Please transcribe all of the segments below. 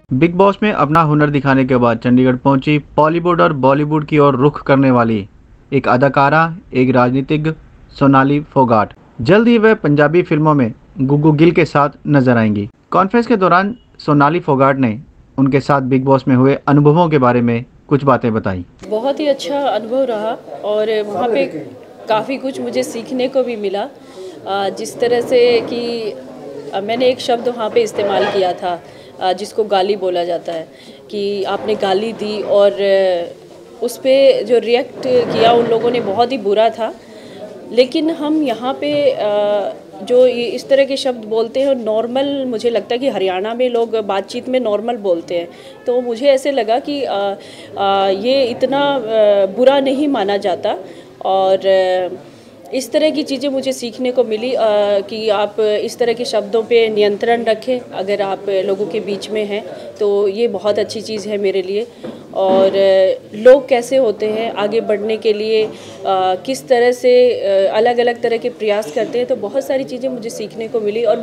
Big boss में अपना हुनर दिखाने के बाद चंडीगढ़ पहुंची बॉलीवुड और बॉलीवुड की ओर रुख करने वाली एक अदाकारा, एक राजनीतिज्ञ सोनाली फोगाट। जल्द ही वह पंजाबी फिल्मों में गुग्गू गिल के साथ नजर आएंगी। कॉन्फ्रेंस के दौरान सोनाली फोगाट ने उनके साथ बिग बॉस में हुए अनुभवों के बारे में कुछ बातें बताई। बहुत ही अच्छा अनुभव रहा और वहाँ पे काफ़ी कुछ मुझे सीखने को भी मिला। जिस तरह से कि मैंने एक शब्द वहाँ पे इस्तेमाल किया था, जिसको गाली बोला जाता है, कि आपने गाली दी और उस पे जो रिएक्ट किया उन लोगों ने बहुत ही बुरा था। लेकिन हम यहाँ पे जो ये इस तरह के शब्द बोलते हैं नॉर्मल, मुझे लगता है कि हरियाणा में लोग बातचीत में नॉर्मल बोलते हैं, तो मुझे ऐसे लगा कि ये इतना बुरा नहीं माना जाता। और इस तरह की चीज़ें मुझे सीखने को मिली कि आप इस तरह के शब्दों पे नियंत्रण रखें अगर आप लोगों के बीच में हैं, तो ये बहुत अच्छी चीज़ है मेरे लिए। और लोग कैसे होते हैं आगे बढ़ने के लिए, किस तरह से अलग अलग तरह के प्रयास करते हैं, तो बहुत सारी चीज़ें मुझे सीखने को मिली। और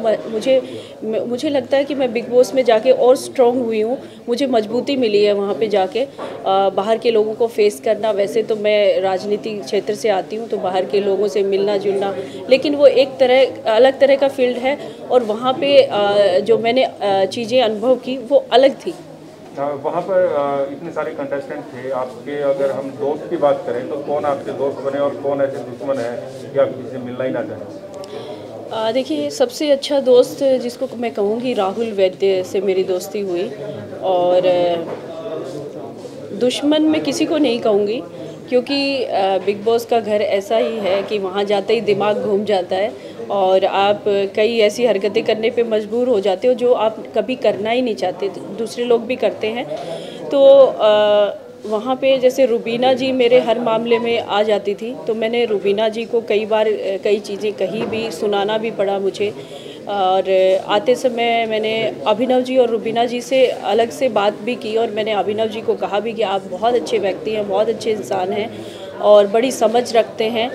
मुझे लगता है कि मैं बिग बॉस में जाके और स्ट्रॉन्ग हुई हूँ, मुझे मजबूती मिली है वहाँ पे जाके बाहर के लोगों को फेस करना। वैसे तो मैं राजनीति क्षेत्र से आती हूँ, तो बाहर के लोगों से मिलना जुलना, लेकिन वो एक तरह अलग तरह का फील्ड है और वहाँ पे जो मैंने चीज़ें अनुभव की वो अलग थी। वहाँ पर इतने सारे कंटेस्टेंट थे आपके, अगर हम दोस्त की बात करें तो कौन आपके दोस्त बने और कौन ऐसे दुश्मन है कि आप किसी से मिलना ही ना चाहें? देखिए, सबसे अच्छा दोस्त जिसको मैं कहूँगी राहुल वैद्य से मेरी दोस्ती हुई। और दुश्मन मैं किसी को नहीं कहूँगी, क्योंकि बिग बॉस का घर ऐसा ही है कि वहाँ जाते ही दिमाग घूम जाता है और आप कई ऐसी हरकतें करने पे मजबूर हो जाते हो जो आप कभी करना ही नहीं चाहते, दूसरे लोग भी करते हैं। तो वहाँ पे जैसे रुबीना जी मेरे हर मामले में आ जाती थी, तो मैंने रुबीना जी को कई बार कई चीज़ें कही भी, सुनाना भी पड़ा मुझे। और आते समय मैंने अभिनव जी और रुबीना जी से अलग से बात भी की और मैंने अभिनव जी को कहा भी कि आप बहुत अच्छे व्यक्ति हैं, बहुत अच्छे इंसान हैं और बड़ी समझ रखते हैं।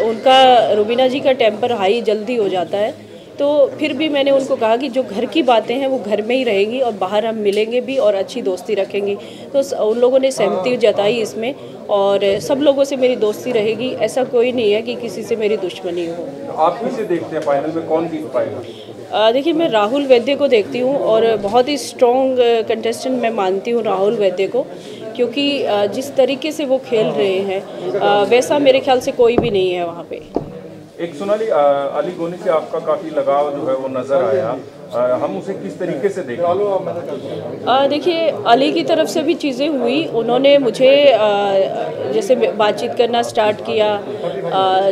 उनका रुबीना जी का टेम्पर हाई जल्दी हो जाता है, तो फिर भी मैंने उनको कहा कि जो घर की बातें हैं वो घर में ही रहेंगी और बाहर हम मिलेंगे भी और अच्छी दोस्ती रखेंगे। तो उन लोगों ने सहमति जताई इसमें और सब लोगों से मेरी दोस्ती रहेगी, ऐसा कोई नहीं है कि किसी से मेरी दुश्मनी हो। आप किसे देखते हैं फाइनल में, कौन जीत पाएगा? देखिए, मैं राहुल वैद्य को देखती हूँ और बहुत ही स्ट्रॉन्ग कंटेस्टेंट मैं मानती हूँ राहुल वैद्य को, क्योंकि जिस तरीके से वो खेल रहे हैं वैसा मेरे ख्याल से कोई भी नहीं है वहाँ पे। एक सोनाली, अली गोनी से आपका काफ़ी लगाव जो है वो नज़र आया, हम उसे किस तरीके से देखें? देखिए, अली की तरफ से भी चीज़ें हुई, उन्होंने मुझे जैसे बातचीत करना स्टार्ट किया,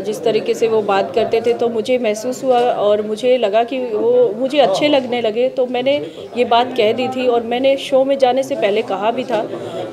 जिस तरीके से वो बात करते थे तो मुझे महसूस हुआ और मुझे लगा कि वो मुझे अच्छे लगने लगे, तो मैंने ये बात कह दी थी। और मैंने शो में जाने से पहले कहा भी था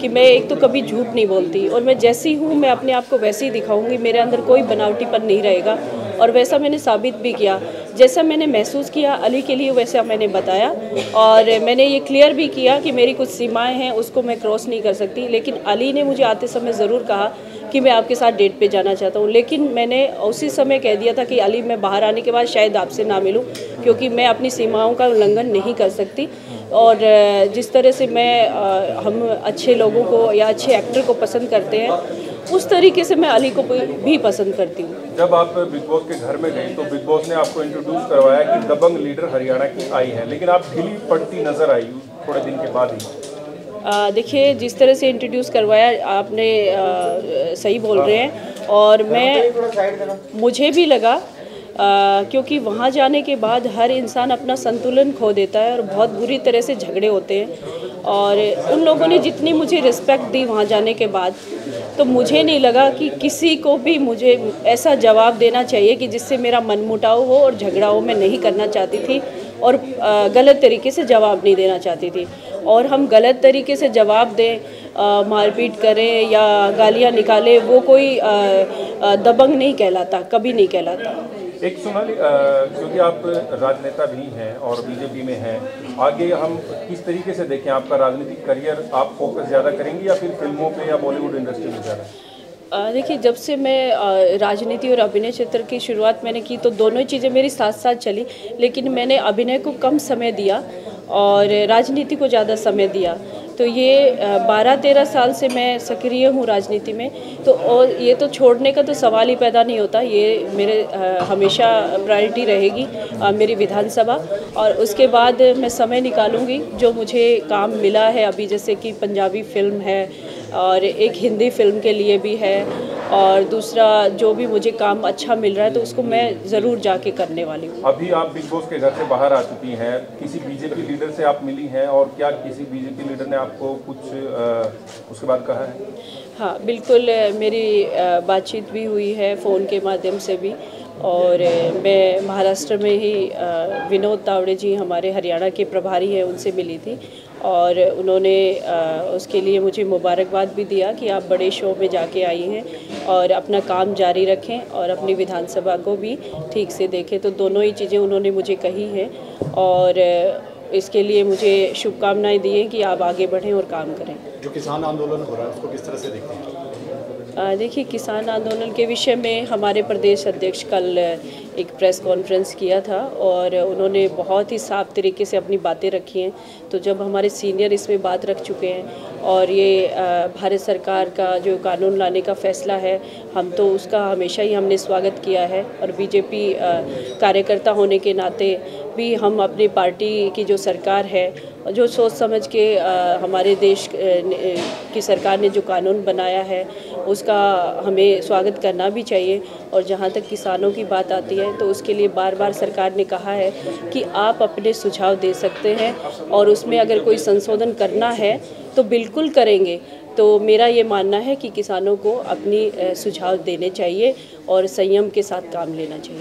कि मैं एक तो कभी झूठ नहीं बोलती और मैं जैसी हूँ मैं अपने आप को वैसे ही दिखाऊंगी, मेरे अंदर कोई बनावटीपन नहीं रहेगा, और वैसा मैंने साबित भी किया। जैसा मैंने महसूस किया अली के लिए वैसा मैंने बताया और मैंने ये क्लियर भी किया कि मेरी कुछ सीमाएं हैं, उसको मैं क्रॉस नहीं कर सकती। लेकिन अली ने मुझे आते समय ज़रूर कहा कि मैं आपके साथ डेट पे जाना चाहता हूँ, लेकिन मैंने उसी समय कह दिया था कि अली, मैं बाहर आने के बाद शायद आपसे ना मिलूँ, क्योंकि मैं अपनी सीमाओं का उल्लंघन नहीं कर सकती। और जिस तरह से हम अच्छे लोगों को या अच्छे एक्टर को पसंद करते हैं, उस तरीके से मैं अली को भी पसंद करती हूँ। जब आप बिग बॉस के घर में गई तो बिग बॉस ने आपको इंट्रोड्यूस करवाया कि दबंग लीडर हरियाणा की आई है, लेकिन आप ढीली पड़ती नजर आई थोड़े दिन के बाद ही। देखिए, जिस तरह से इंट्रोड्यूस करवाया आपने, सही बोल रहे हैं। और मुझे भी लगा, क्योंकि वहाँ जाने के बाद हर इंसान अपना संतुलन खो देता है और बहुत बुरी तरह से झगड़े होते हैं। और उन लोगों ने जितनी मुझे रिस्पेक्ट दी वहाँ जाने के बाद, तो मुझे नहीं लगा कि किसी को भी मुझे ऐसा जवाब देना चाहिए कि जिससे मेरा मनमुटाव हो और झगड़ा हो। मैं नहीं करना चाहती थी और गलत तरीके से जवाब नहीं देना चाहती थी। और हम गलत तरीके से जवाब दें, मारपीट करें या गालियाँ निकालें, वो कोई दबंग नहीं कहलाता, कभी नहीं कहलाता। एक सोनाली, क्योंकि आप राजनेता भी हैं और बीजेपी में हैं, आगे हम किस तरीके से देखें आपका राजनीतिक करियर? आप फोकस ज़्यादा करेंगी या फिर फिल्मों पे या बॉलीवुड इंडस्ट्री में ज़्यादा? देखिए, जब से मैं राजनीति और अभिनय क्षेत्र की शुरुआत मैंने की, तो दोनों चीज़ें मेरी साथ साथ चली, लेकिन मैंने अभिनय को कम समय दिया और राजनीति को ज़्यादा समय दिया। तो ये 12-13 साल से मैं सक्रिय हूँ राजनीति में, तो और ये तो छोड़ने का तो सवाल ही पैदा नहीं होता। ये मेरे हमेशा प्रायोरिटी रहेगी, मेरी विधानसभा। और उसके बाद मैं समय निकालूंगी जो मुझे काम मिला है अभी, जैसे कि पंजाबी फिल्म है और एक हिंदी फिल्म के लिए भी है, और दूसरा जो भी मुझे काम अच्छा मिल रहा है तो उसको मैं ज़रूर जाके करने वाली हूँ। अभी आप बिग बॉस के घर से बाहर आ चुकी हैं, किसी बीजेपी लीडर से आप मिली हैं और क्या किसी बीजेपी लीडर ने आपको कुछ उसके बाद कहा है? हाँ बिल्कुल, मेरी बातचीत भी हुई है फ़ोन के माध्यम से भी। और मैं महाराष्ट्र में ही विनोद तावड़े जी हमारे हरियाणा के प्रभारी हैं, उनसे मिली थी और उन्होंने उसके लिए मुझे मुबारकबाद भी दिया कि आप बड़े शो में जाके आई हैं और अपना काम जारी रखें और अपनी विधानसभा को भी ठीक से देखें। तो दोनों ही चीज़ें उन्होंने मुझे कही हैं और इसके लिए मुझे शुभकामनाएं दी हैं कि आप आगे बढ़ें और काम करें। जो किसान आंदोलन हो रहा है उसको किस तरह से देखते हैं? देखिए, किसान आंदोलन के विषय में हमारे प्रदेश अध्यक्ष कल एक प्रेस कॉन्फ्रेंस किया था और उन्होंने बहुत ही साफ तरीके से अपनी बातें रखी हैं। तो जब हमारे सीनियर इसमें बात रख चुके हैं और ये भारत सरकार का जो कानून लाने का फ़ैसला है, हम तो उसका हमेशा ही हमने स्वागत किया है। और बीजेपी कार्यकर्ता होने के नाते भी हम अपनी पार्टी की जो सरकार है, जो सोच समझ के हमारे देश की सरकार ने जो कानून बनाया है उसका हमें स्वागत करना भी चाहिए। और जहाँ तक किसानों की बात आती है तो उसके लिए बार बार सरकार ने कहा है कि आप अपने सुझाव दे सकते हैं और उसमें अगर कोई संशोधन करना है तो बिल्कुल करेंगे। तो मेरा ये मानना है कि किसानों को अपनी सुझाव देने चाहिए और संयम के साथ काम लेना चाहिए।